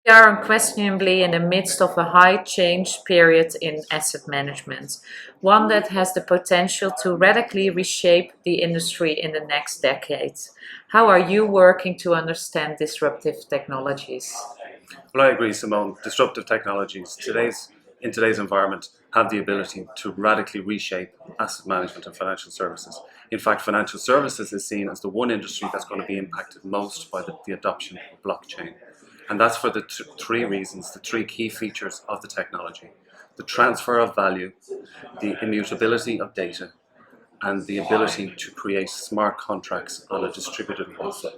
We are unquestionably in the midst of a high change period in asset management, one that has the potential to radically reshape the industry in the next decade. How are you working to understand disruptive technologies? Well, I agree, Simone. Disruptive technologies in today's environment have the ability to radically reshape asset management and financial services. In fact, financial services is seen as the one industry that's going to be impacted most by the adoption of blockchain. And that's for the three reasons, the three key features of the technology: the transfer of value, the immutability of data, and the ability to create smart contracts on a distributed basis.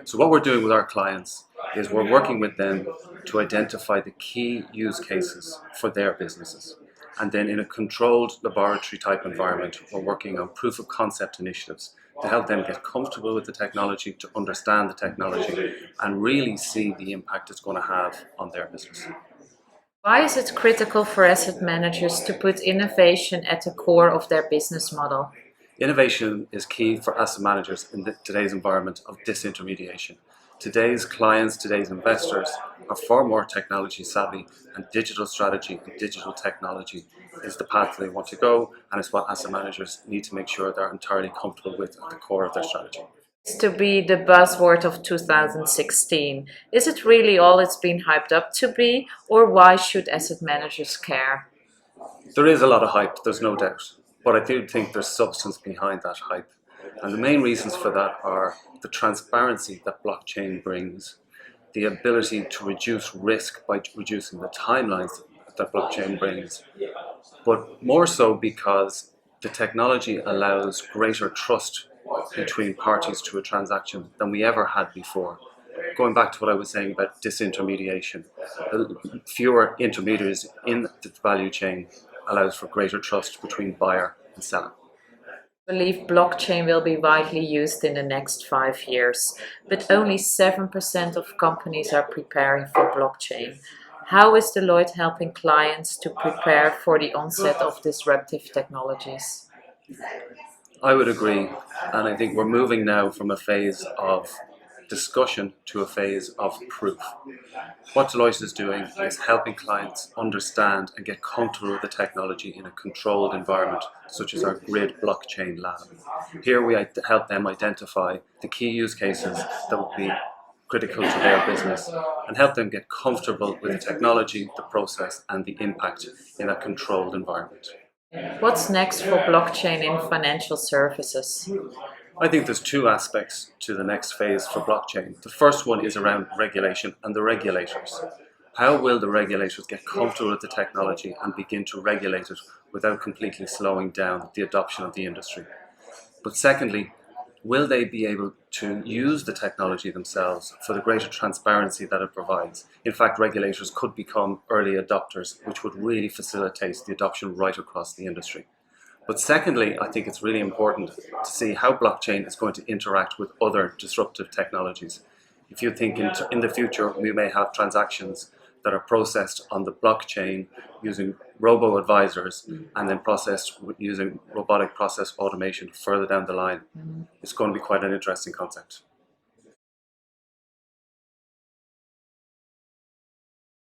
So what we're doing with our clients is we're working with them to identify the key use cases for their businesses. And then in a controlled laboratory type environment, we're working on proof of concept initiatives to help them get comfortable with the technology, to understand the technology, and really see the impact it's going to have on their business. Why is it critical for asset managers to put innovation at the core of their business model? Innovation is key for asset managers in today's environment of disintermediation. Today's clients, today's investors are far more technology savvy, and digital strategy and digital technology is the path they want to go, and it's what asset managers need to make sure they're entirely comfortable with at the core of their strategy. It's to be the buzzword of 2016. Is it really all it's been hyped up to be, or why should asset managers care? There is a lot of hype, there's no doubt, but I do think there's substance behind that hype. And the main reasons for that are the transparency that blockchain brings, the ability to reduce risk by reducing the timelines that blockchain brings, but more so because the technology allows greater trust between parties to a transaction than we ever had before. Going back to what I was saying about disintermediation, fewer intermediaries in the value chain allows for greater trust between buyer and seller. I believe blockchain will be widely used in the next 5 years, but only 7% of companies are preparing for blockchain. How is Deloitte helping clients to prepare for the onset of disruptive technologies? I would agree, and I think we're moving now from a phase of discussion to a phase of proof. What Deloitte is doing is helping clients understand and get comfortable with the technology in a controlled environment, such as our Grid blockchain lab. Here we help them identify the key use cases that would be critical to their business and help them get comfortable with the technology, the process, and the impact in a controlled environment. What's next for blockchain in financial services? I think there's two aspects to the next phase for blockchain. The first one is around regulation and the regulators. How will the regulators get comfortable with the technology and begin to regulate it without completely slowing down the adoption of the industry? But secondly, will they be able to use the technology themselves for the greater transparency that it provides? In fact, regulators could become early adopters, which would really facilitate the adoption right across the industry. But secondly, I think it's really important to see how blockchain is going to interact with other disruptive technologies. If you think in the future, we may have transactions that are processed on the blockchain using robo-advisors and then processed using robotic process automation further down the line. It's going to be quite an interesting concept.